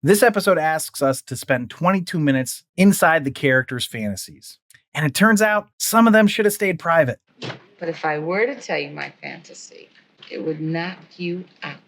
This episode asks us to spend 22 minutes inside the characters' fantasies. And it turns out some of them should have stayed private. But if I were to tell you my fantasy, it would knock you out.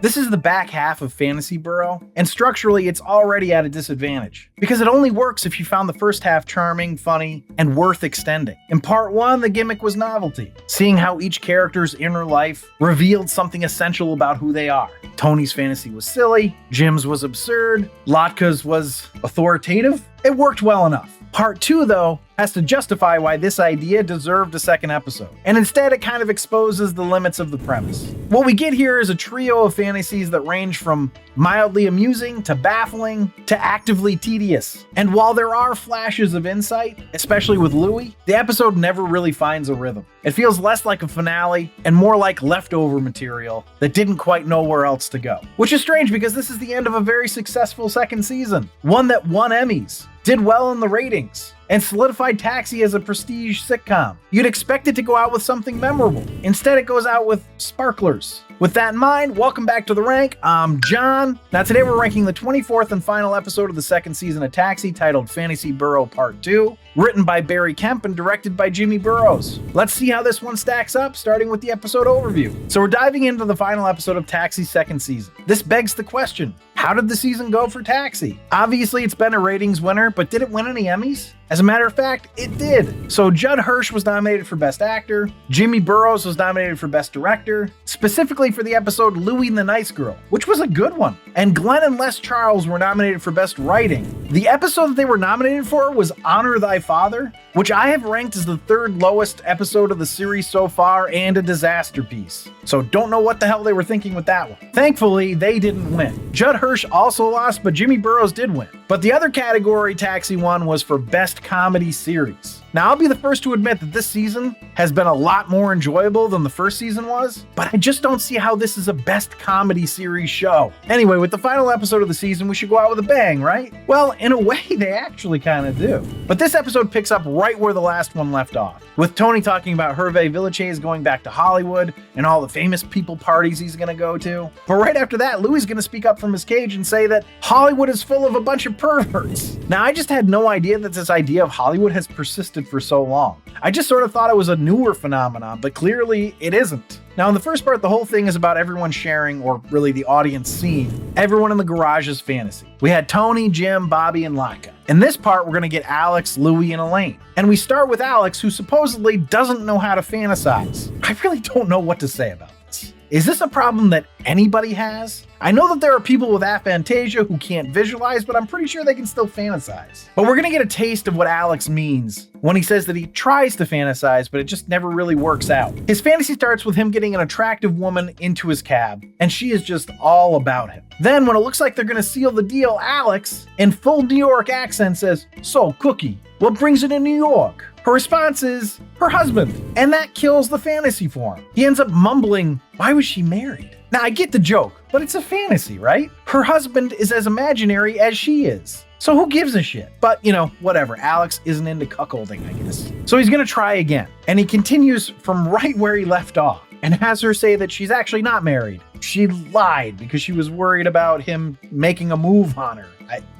This is the back half of Fantasy Borough, and structurally it's already at a disadvantage, because it only works if you found the first half charming, funny, and worth extending. In part 1, the gimmick was novelty, seeing how each character's inner life revealed something essential about who they are. Tony's fantasy was silly, Jim's was absurd, Latka's was authoritative. It worked well enough. Part 2, though, has to justify why this idea deserved a second episode, and instead it kind of exposes the limits of the premise. What we get here is a trio of fantasies that range from mildly amusing to baffling to actively tedious. And while there are flashes of insight, especially with Louie, the episode never really finds a rhythm. It feels less like a finale and more like leftover material that didn't quite know where else to go. Which is strange because this is the end of a very successful second season, one that won Emmys, did well in the ratings, and solidified Taxi as a prestige sitcom. You'd expect it to go out with something memorable. Instead, it goes out with sparklers. With that in mind, welcome back to The Rank. I'm John. Now today we're ranking the 24th and final episode of the second season of Taxi, titled Fantasy Borough Part 2, written by Barry Kemp and directed by Jimmy Burrows. Let's see how this one stacks up, starting with the episode overview. So we're diving into the final episode of Taxi's second season. This begs the question, how did the season go for Taxi? Obviously, it's been a ratings winner, but did it win any Emmys? As a matter of fact, it did. So Judd Hirsch was nominated for Best Actor, Jimmy Burrows was nominated for Best Director, specifically for the episode Louie and the Nice Girl, which was a good one. And Glenn and Les Charles were nominated for Best Writing. The episode that they were nominated for was Honor Thy Father, which I have ranked as the third lowest episode of the series so far and a disaster piece. So don't know what the hell they were thinking with that one. Thankfully, they didn't win. Judd Hirsch also lost, but Jimmy Burrows did win. But the other category Taxi won was for Best Comedy Series. Now, I'll be the first to admit that this season has been a lot more enjoyable than the first season was, but I just don't see how this is a Best Comedy Series show. Anyway, with the final episode of the season, we should go out with a bang, right? Well, in a way, they actually kind of do. But this episode picks up right where the last one left off, with Tony talking about Hervé Villechaize going back to Hollywood and all the famous people parties he's gonna go to. But right after that, Louie's gonna speak up from his cage and say that Hollywood is full of a bunch of perverts. Now, I just had no idea that this idea of Hollywood has persisted for so long. I just sort of thought it was a newer phenomenon, but clearly it isn't. Now, in the first part, the whole thing is about everyone sharing, or really the audience seeing, everyone in the garage's fantasy. We had Tony, Jim, Bobby, and Latka. In this part, we're going to get Alex, Louie, and Elaine. And we start with Alex, who supposedly doesn't know how to fantasize. I really don't know what to say about this. Is this a problem that anybody has? I know that there are people with aphantasia who can't visualize, but I'm pretty sure they can still fantasize. But we're gonna get a taste of what Alex means when he says that he tries to fantasize, but it just never really works out. His fantasy starts with him getting an attractive woman into his cab, and she is just all about him. Then, when it looks like they're gonna seal the deal, Alex, in full New York accent, says, "So, Cookie, what brings you to New York?" Her response is her husband, and that kills the fantasy for him. He ends up mumbling, "Why was she married?" Now, I get the joke, but it's a fantasy, right? Her husband is as imaginary as she is. So who gives a shit? But, whatever. Alex isn't into cuckolding, I guess. So he's gonna try again. And he continues from right where he left off and has her say that she's actually not married. She lied because she was worried about him making a move on her.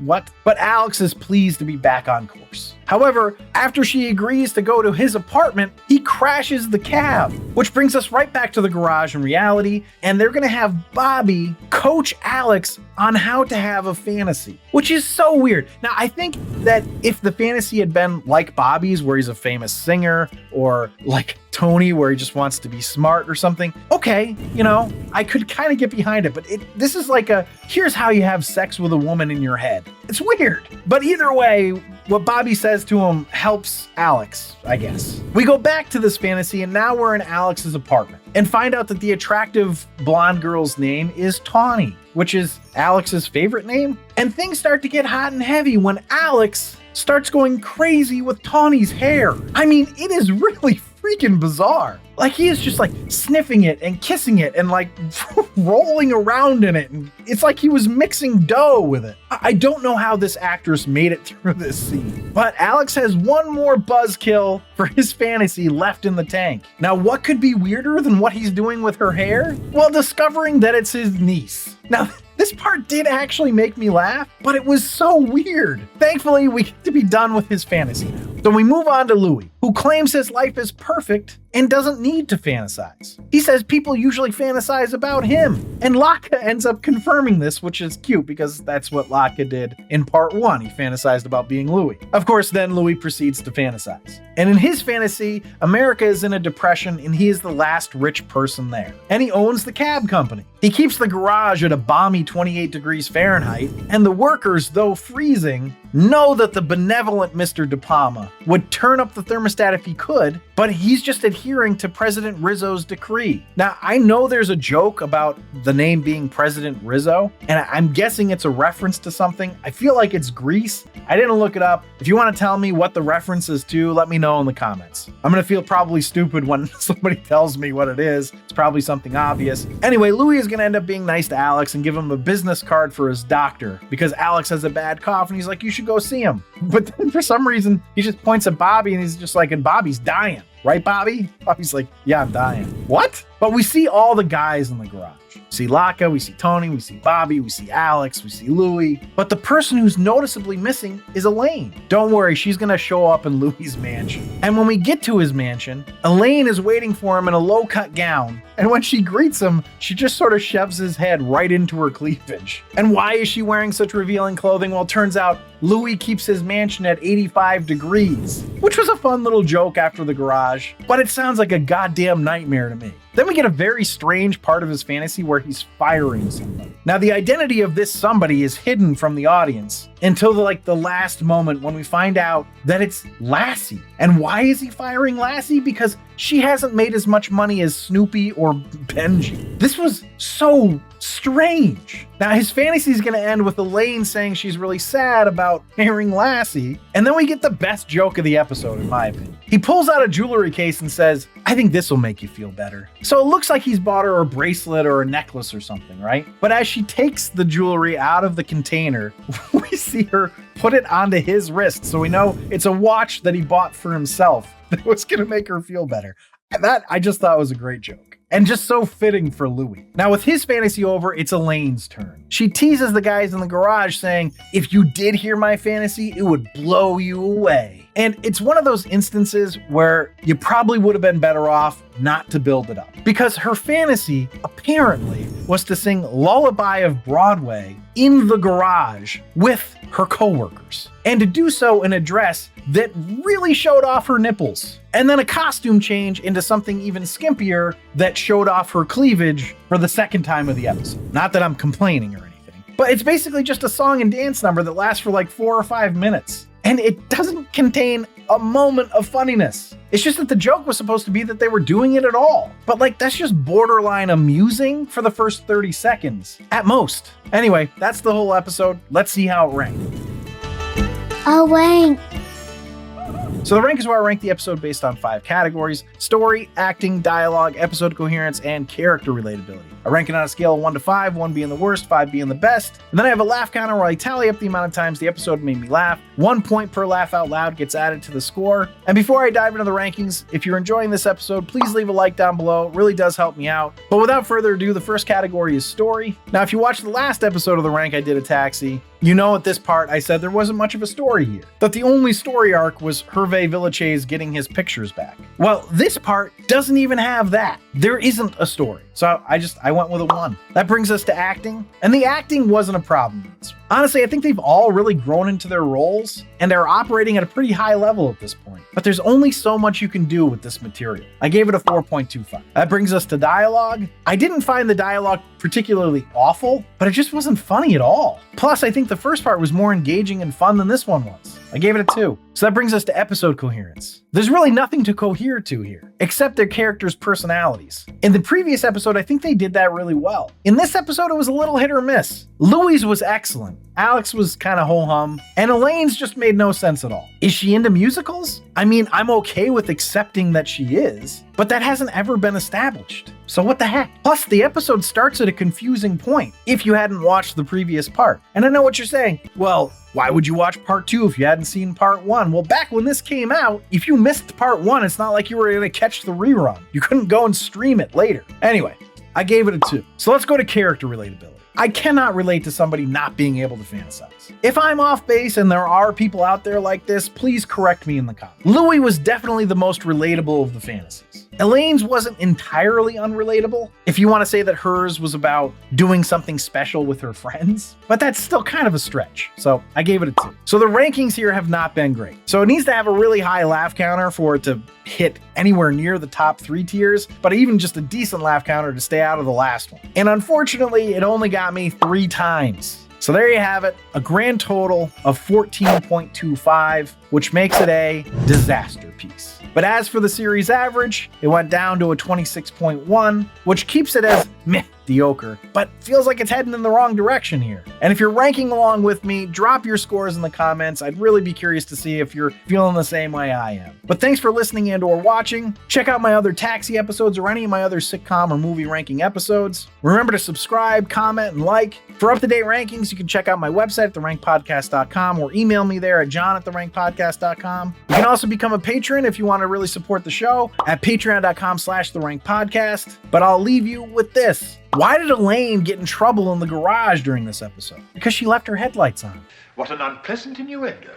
What? But Alex is pleased to be back on course. However, after she agrees to go to his apartment, he crashes the cab, which brings us right back to the garage in reality, and they're gonna have Bobby coach Alex on how to have a fantasy, which is so weird. Now, I think that if the fantasy had been like Bobby's, where he's a famous singer, or like Tony, where he just wants to be smart or something, okay, I could kind of get behind it, but this is like here's how you have sex with a woman in your head. It's weird. But either way, what Bobby says to him helps Alex, I guess. We go back to this fantasy, and now we're in Alex's apartment and find out that the attractive blonde girl's name is Tawny, which is Alex's favorite name. And things start to get hot and heavy when Alex starts going crazy with Tawny's hair. I mean, it is really freaking bizarre. Like, he is just like sniffing it and kissing it and like rolling around in it. And it's like he was mixing dough with it. I don't know how this actress made it through this scene. But Alex has one more buzzkill for his fantasy left in the tank. Now, what could be weirder than what he's doing with her hair? Well, discovering that it's his niece. Now, this part did actually make me laugh, but it was so weird. Thankfully, we get to be done with his fantasy. So we move on to Louie, who claims his life is perfect and doesn't need to fantasize. He says people usually fantasize about him, and Laka ends up confirming this, which is cute because that's what Laka did in part 1. He fantasized about being Louie. Of course, then Louie proceeds to fantasize. And in his fantasy, America is in a depression and he is the last rich person there. And he owns the cab company. He keeps the garage at a balmy 28 degrees Fahrenheit, and the workers, though freezing, know that the benevolent Mr. De Palma would turn up the thermostat if he could, but he's just adhering to President Rizzo's decree. Now, I know there's a joke about the name being President Rizzo, and I'm guessing it's a reference to something. I feel like it's Grease. I didn't look it up. If you want to tell me what the reference is to, let me know in the comments. I'm going to feel probably stupid when somebody tells me what it is. It's probably something obvious. Anyway, Louie is going to end up being nice to Alex and give him a business card for his doctor because Alex has a bad cough and he's like, you should go see him. But then for some reason, he just points at Bobby and he's just like, and Bobby's dying. Right, Bobby? Bobby's like, yeah, I'm dying. What? But we see all the guys in the garage. We see Laka, we see Tony, we see Bobby, we see Alex, we see Louie. But the person who's noticeably missing is Elaine. Don't worry, she's gonna show up in Louie's mansion. And when we get to his mansion, Elaine is waiting for him in a low-cut gown. And when she greets him, she just sort of shoves his head right into her cleavage. And why is she wearing such revealing clothing? Well, it turns out Louie keeps his mansion at 85 degrees, which was a fun little joke after the garage, but it sounds like a goddamn nightmare to me. Then we get a very strange part of his fantasy where he's firing somebody. Now, the identity of this somebody is hidden from the audience until the last moment when we find out that it's Lassie. And why is he firing Lassie? Because she hasn't made as much money as Snoopy or Benji. This was so strange. Now, his fantasy is going to end with Elaine saying she's really sad about hiring Lassie, and then we get the best joke of the episode, in my opinion. He pulls out a jewelry case and says, I think this will make you feel better. So it looks like he's bought her a bracelet or a necklace or something, right? But as she takes the jewelry out of the container, we see her put it onto his wrist, so we know it's a watch that he bought for himself that was going to make her feel better. And that I just thought was a great joke. And just so fitting for Louie. Now, with his fantasy over, it's Elaine's turn. She teases the guys in the garage saying, if you did hear my fantasy, it would blow you away. And it's one of those instances where you probably would have been better off not to build it up. Because her fantasy, apparently, was to sing Lullaby of Broadway in the garage with her coworkers. And to do so in a dress that really showed off her nipples. And then a costume change into something even skimpier that showed off her cleavage for the second time of the episode. Not that I'm complaining or anything, but it's basically just a song and dance number that lasts for 4 or 5 minutes. And it doesn't contain a moment of funniness. It's just that the joke was supposed to be that they were doing it at all. But that's just borderline amusing for the first 30 seconds, at most. Anyway, that's the whole episode. Let's see how it ranked. A rank. So the rank is where I rank the episode based on 5 categories: story, acting, dialogue, episode coherence, and character relatability. I rank it on a scale of 1 to 5, 1 being the worst, 5 being the best. And then I have a laugh counter where I tally up the amount of times the episode made me laugh. 1 point per laugh out loud gets added to the score. And before I dive into the rankings, if you're enjoying this episode, please leave a like down below. It really does help me out. But without further ado, the first category is story. Now, if you watched the last episode of The Rank I did a Taxi, you know at this part I said there wasn't much of a story here. That the only story arc was Hervé Villechaize getting his pictures back. Well, this part doesn't even have that. There isn't a story. So I went with a 1. That brings us to acting. And the acting wasn't a problem. Honestly, I think they've all really grown into their roles and are operating at a pretty high level at this point. But there's only so much you can do with this material. I gave it a 4.25. That brings us to dialogue. I didn't find the dialogue particularly awful, but it just wasn't funny at all. Plus, I think the first part was more engaging and fun than this one was. I gave it a 2. So that brings us to episode coherence. There's really nothing to cohere to here, except their characters' personalities. In the previous episode, I think they did that really well. In this episode, it was a little hit or miss. Louie's was excellent, Alex was kind of ho-hum, and Elaine's just made no sense at all. Is she into musicals? I mean, I'm okay with accepting that she is, but that hasn't ever been established. So what the heck? Plus, the episode starts at a confusing point if you hadn't watched the previous part. And I know what you're saying. Well, why would you watch part 2 if you hadn't seen part 1? Well, back when this came out, if you missed part 1, it's not like you were going to catch the rerun. You couldn't go and stream it later. Anyway, I gave it a 2. So let's go to character relatability. I cannot relate to somebody not being able to fantasize. If I'm off base and there are people out there like this, please correct me in the comments. Louie was definitely the most relatable of the fantasies. Elaine's wasn't entirely unrelatable, if you want to say that hers was about doing something special with her friends, but that's still kind of a stretch, so I gave it a 2. So the rankings here have not been great. So it needs to have a really high laugh counter for it to hit anywhere near the top 3 tiers, but even just a decent laugh counter to stay out of the last one. And unfortunately, it only got me 3 times. So there you have it, a grand total of 14.25, which makes it a disaster piece. But as for the series average, it went down to a 26.1, which keeps it as mediocre, but feels like it's heading in the wrong direction here. And if you're ranking along with me, drop your scores in the comments. I'd really be curious to see if you're feeling the same way I am. But thanks for listening and or watching. Check out my other Taxi episodes or any of my other sitcom or movie ranking episodes. Remember to subscribe, comment, and like. For up-to-date rankings, you can check out my website at therankedpodcast.com or email me there at john@therankedpodcast.com. You can also become a patron if you want to really support the show at patreon.com/therankedpodcast. But I'll leave you with this. Why did Elaine get in trouble in the garage during this episode? Because she left her headlights on. What an unpleasant innuendo.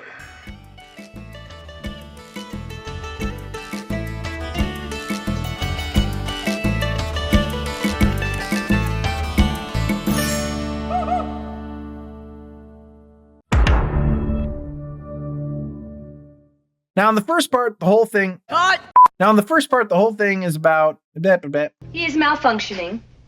Now, in the first part, the whole thing is about He is malfunctioning.